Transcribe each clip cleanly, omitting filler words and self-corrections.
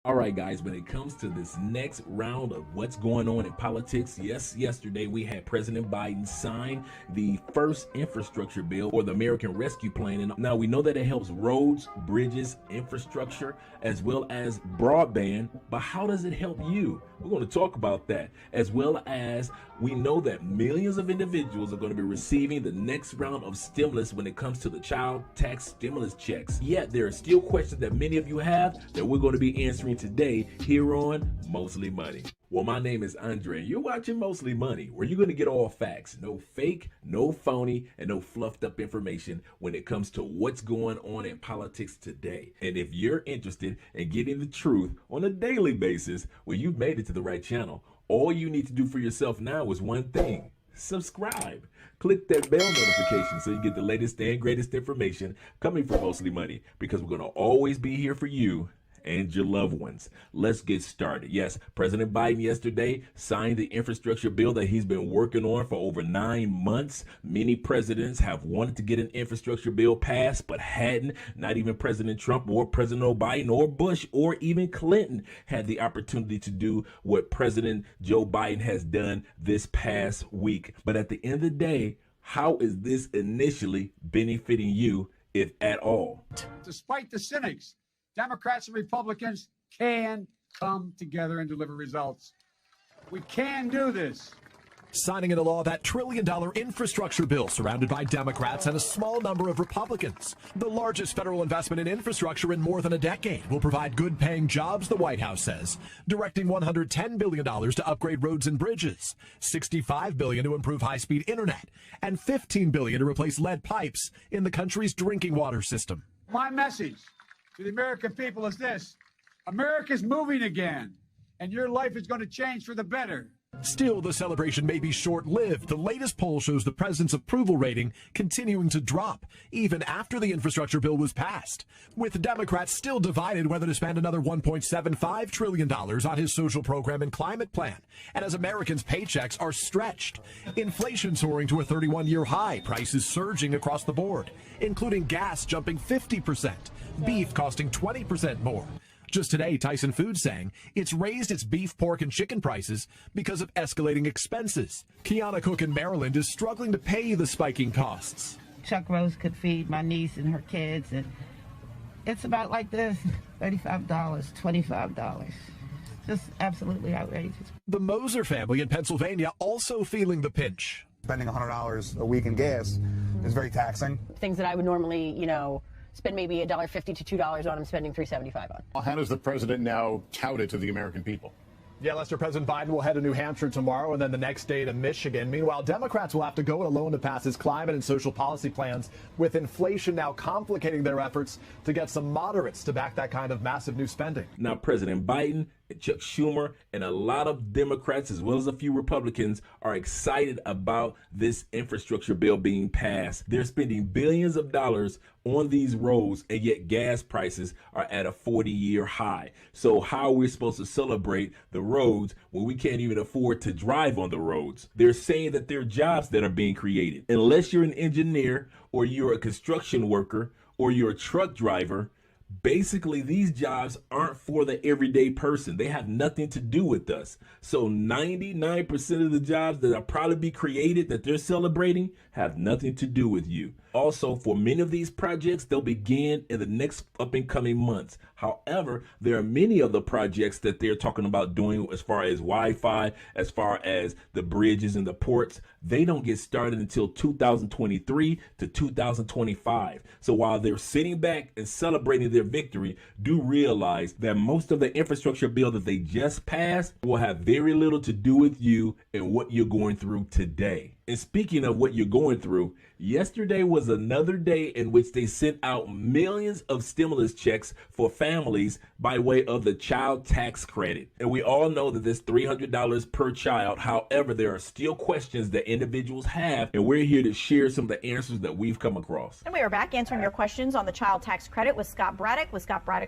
All right, guys, when it comes to this next round of what's going on in politics, yes, yesterday we had President Biden sign the first infrastructure bill, or the American Rescue Plan. And now we know that it helps roads, bridges, infrastructure, as well as broadband. But how does it help you? We're going to talk about that, as well as we know that millions of individuals are going to be receiving the next round of stimulus when it comes to the child tax stimulus checks. Yet there are still questions that many of you have that we're going to be answering today here on Mostly Money. Well, my name is Andre, and you're watching Mostly Money, where you're going to get all facts, no fake, no phony, and no fluffed up information when it comes to what's going on in politics today. And if you're interested in getting the truth on a daily basis, well, you've made it to the right channel. All you need to do for yourself now is one thing: subscribe. Click that bell notification so you get the latest and greatest information coming from Mostly Money, because we're going to always be here for you and your loved ones. Let's get started. Yes, President Biden yesterday signed the infrastructure bill that he's been working on for over 9 months. Many presidents have wanted to get an infrastructure bill passed, but hadn't. Not even President Trump or President Biden or Bush or even Clinton had the opportunity to do what President Joe Biden has done this past week. But at the end of the day, how is this initially benefiting you, if at all? Despite the cynics, Democrats and Republicans can come together and deliver results. We can do this. Signing into law that trillion-dollar infrastructure bill surrounded by Democrats and a small number of Republicans. The largest federal investment in infrastructure in more than a decade will provide good-paying jobs, the White House says, directing $110 billion to upgrade roads and bridges, $65 billion to improve high-speed internet, and $15 billion to replace lead pipes in the country's drinking water system. My message to the American people is this: America's moving again, and your life is going to change for the better. Still, the celebration may be short-lived. The latest poll shows the president's approval rating continuing to drop, even after the infrastructure bill was passed, with Democrats still divided whether to spend another $1.75 trillion on his social program and climate plan, and as Americans' paychecks are stretched. Inflation soaring to a 31-year high, prices surging across the board, including gas jumping 50%, beef costing 20% more. Just today, Tyson Foods saying it's raised its beef, pork, and chicken prices because of escalating expenses. Kiana Cook in Maryland is struggling to pay the spiking costs. Chuck Rose could feed my niece and her kids, and it's about like this: $35, $25. Just absolutely outrageous. The Moser family in Pennsylvania also feeling the pinch. Spending $100 a week in gas is very taxing. Things that I would normally, spend maybe $1.50 to $2 on, I'm spending $3.75 on. How does the president now tout it to the American people? Yeah, Lester, President Biden will head to New Hampshire tomorrow and then the next day to Michigan. Meanwhile, Democrats will have to go it alone to pass his climate and social policy plans, with inflation now complicating their efforts to get some moderates to back that kind of massive new spending. Now, President Biden and Chuck Schumer and a lot of Democrats, as well as a few Republicans, are excited about this infrastructure bill being passed. They're spending billions of dollars on these roads, and yet gas prices are at a 40-year high. So how are we supposed to celebrate the roads when we can't even afford to drive on the roads? They're saying that there are jobs that are being created. Unless you're an engineer, or you're a construction worker, or you're a truck driver, basically these jobs aren't for the everyday person. They have nothing to do with us. So 99% of the jobs that are probably be created that they're celebrating have nothing to do with you. Also, for many of these projects, they'll begin in the next up and coming months. However, there are many of the projects that they're talking about doing as far as Wi-Fi, as far as the bridges and the ports. They don't get started until 2023 to 2025. So while they're sitting back and celebrating their victory, do realize that most of the infrastructure bill that they just passed will have very little to do with you and what you're going through today. And speaking of what you're going through, yesterday was another day in which they sent out millions of stimulus checks for families by way of the child tax credit. And we all know that this $300 per child. However, there are still questions that individuals have, and we're here to share some of the answers that we've come across. And we are back answering your questions on the child tax credit with Scott Braddock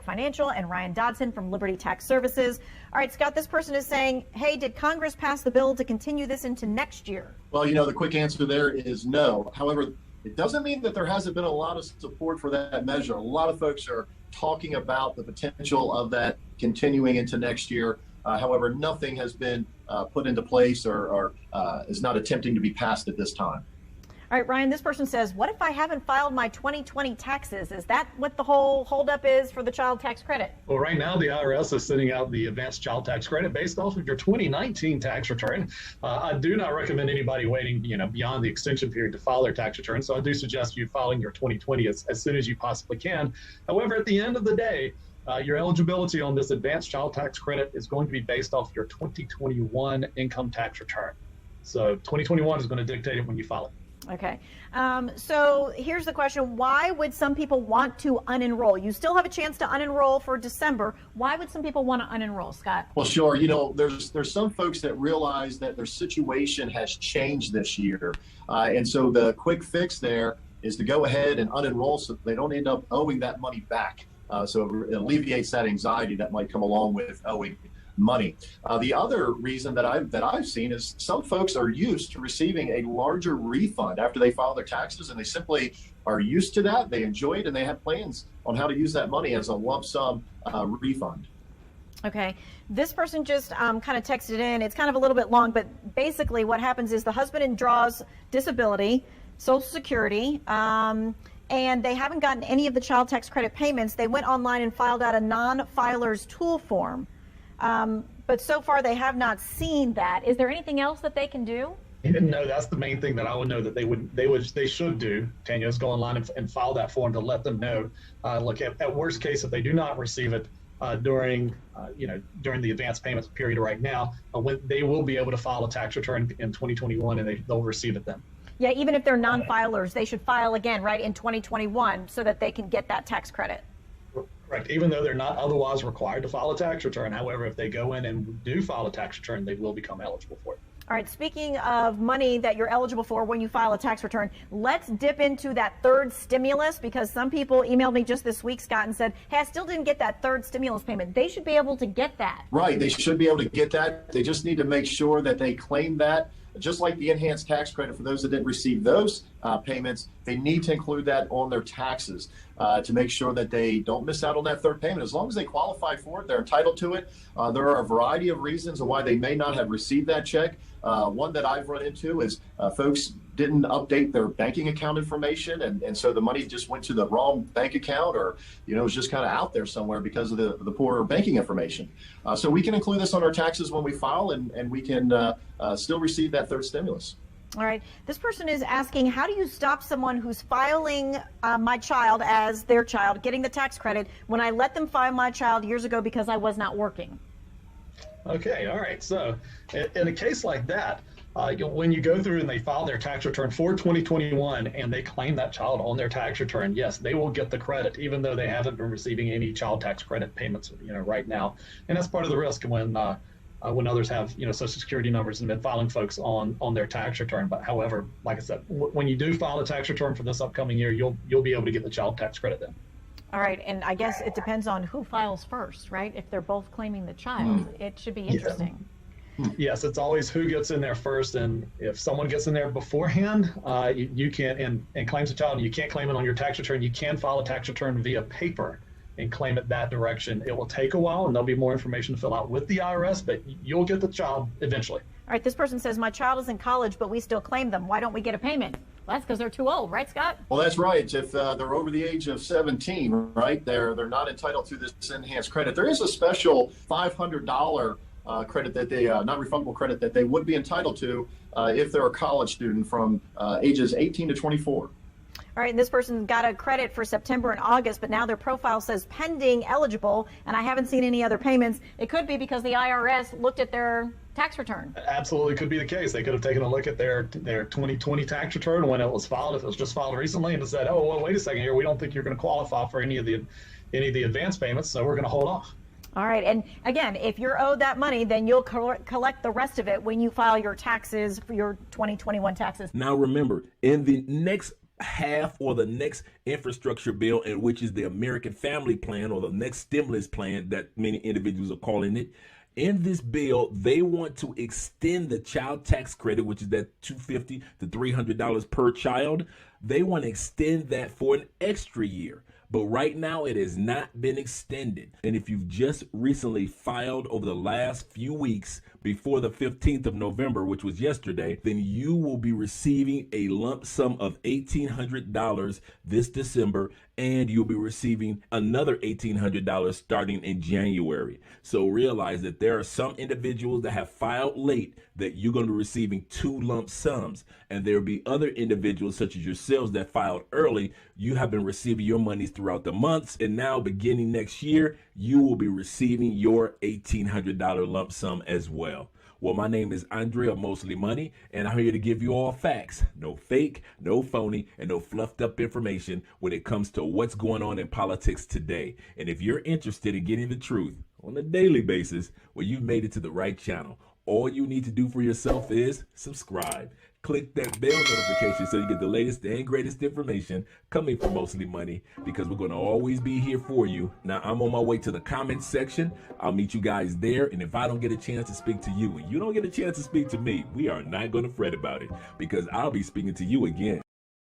Financial, and Ryan Dodson from Liberty Tax Services. All right, Scott, this person is saying, hey, did Congress pass the bill to continue this into next year? Well, the quick answer there is no. However, it doesn't mean that there hasn't been a lot of support for that measure. A lot of folks are talking about the potential of that continuing into next year. However, nothing has been put into place or is not attempting to be passed at this time. All right, Ryan, this person says, what if I haven't filed my 2020 taxes? Is that what the whole holdup is for the child tax credit? Well, right now, the IRS is sending out the advanced child tax credit based off of your 2019 tax return. I do not recommend anybody waiting, beyond the extension period to file their tax return. So I do suggest you filing your 2020 as soon as you possibly can. However, at the end of the day, your eligibility on this advanced child tax credit is going to be based off your 2021 income tax return. So 2021 is going to dictate it when you file it. Okay. So here's the question. Why would some people want to unenroll? You still have a chance to unenroll for December. Why would some people want to unenroll, Scott? Well, sure. There's some folks that realize that their situation has changed this year. And so the quick fix there is to go ahead and unenroll so they don't end up owing that money back. So it alleviates that anxiety that might come along with owing money. The other reason that I've seen is some folks are used to receiving a larger refund after they file their taxes, and they simply are used to that. They enjoy it, and they have plans on how to use that money as a lump sum refund. Okay. This person just kind of texted in. It's kind of a little bit long, but basically what happens is the husband draws disability, Social Security, and they haven't gotten any of the child tax credit payments. They went online and filed out a non-filer's tool form. But so far they have not seen that. Is there anything else that they can do? No, that's the main thing that I would know that they should do, Tanya, is go online and file that form to let them know. Look, at worst case, if they do not receive it during the advance payments period right now, when they will be able to file a tax return in 2021, and they'll receive it then. Yeah, even if they're non-filers, they should file again, right, in 2021 so that they can get that tax credit. Correct. Even though they're not otherwise required to file a tax return. However, if they go in and do file a tax return, they will become eligible for it. All right, speaking of money that you're eligible for when you file a tax return, let's dip into that third stimulus, because some people emailed me just this week, Scott, and said, hey, I still didn't get that third stimulus payment. They should be able to get that. Right. They should be able to get that. They just need to make sure that they claim that. Just like the enhanced tax credit for those that didn't receive those payments, they need to include that on their taxes to make sure that they don't miss out on that third payment. As long as they qualify for it, they're entitled to it. There are a variety of reasons why they may not have received that check. One that I've run into is folks didn't update their banking account information, and so the money just went to the wrong bank account, or it was just kind of out there somewhere because of the poor banking information. So we can include this on our taxes when we file, and we can still receive that third stimulus. All right. This person is asking, how do you stop someone who's filing my child as their child, getting the tax credit, when I let them file my child years ago because I was not working? Okay. All right. So in a case like that, when you go through and they file their tax return for 2021 and they claim that child on their tax return, yes, they will get the credit, even though they haven't been receiving any child tax credit payments, right now. And that's part of the risk when others have, Social Security numbers and been filing folks on their tax return. But however, like I said, when you do file a tax return for this upcoming year, you'll be able to get the child tax credit then. All right, and I guess it depends on who files first, right? If they're both claiming the child, it should be interesting. Yes, it's always who gets in there first, and if someone gets in there beforehand, you can't and claims a child, you can't claim it on your tax return. You can file a tax return via paper and claim it that direction. It will take a while, and there'll be more information to fill out with the IRS, but you'll get the child eventually. All right, this person says, my child is in college, but we still claim them. Why don't we get a payment? Well, that's because they're too old, right, Scott? Well, that's right. If they're over the age of 17, right, they're not entitled to this enhanced credit. There is a special $500 credit that they, non-refundable credit that they would be entitled to if they're a college student from ages 18 to 24. All right, and this person got a credit for September and August, but now their profile says pending eligible, and I haven't seen any other payments. It could be because the IRS looked at their tax return. Absolutely could be the case. They could have taken a look at their 2020 tax return when it was filed, if it was just filed recently, and said, oh, well, wait a second here, we don't think you're going to qualify for any of the advance payments, so we're going to hold off. All right, and again, if you're owed that money, then you'll collect the rest of it when you file your taxes for your 2021 taxes. Now remember, in the next half or the next infrastructure bill, and which is the American Family Plan or the next stimulus plan that many individuals are calling it, in this bill, they want to extend the child tax credit, which is that $250 to $300 per child. They want to extend that for an extra year. but right now it has not been extended. And if you've just recently filed over the last few weeks before the 15th of November, which was yesterday, then you will be receiving a lump sum of $1,800 this December, and you'll be receiving another $1,800 starting in January. So realize that there are some individuals that have filed late that you're going to be receiving 2 lump sums, and there'll be other individuals such as yourselves that filed early. You have been receiving your monies throughout the months, and now beginning next year, you will be receiving your $1,800 lump sum as well. Well, my name is Andre of Mostly Money, and I'm here to give you all facts. No fake, no phony, and no fluffed up information when it comes to what's going on in politics today. And if you're interested in getting the truth on a daily basis, well, you've made it to the right channel. All you need to do for yourself is subscribe. Click that bell notification so you get the latest and greatest information coming from Mostly Money, because we're going to always be here for you. Now, I'm on my way to the comments section. I'll meet you guys there. And if I don't get a chance to speak to you and you don't get a chance to speak to me, we are not going to fret about it, because I'll be speaking to you again.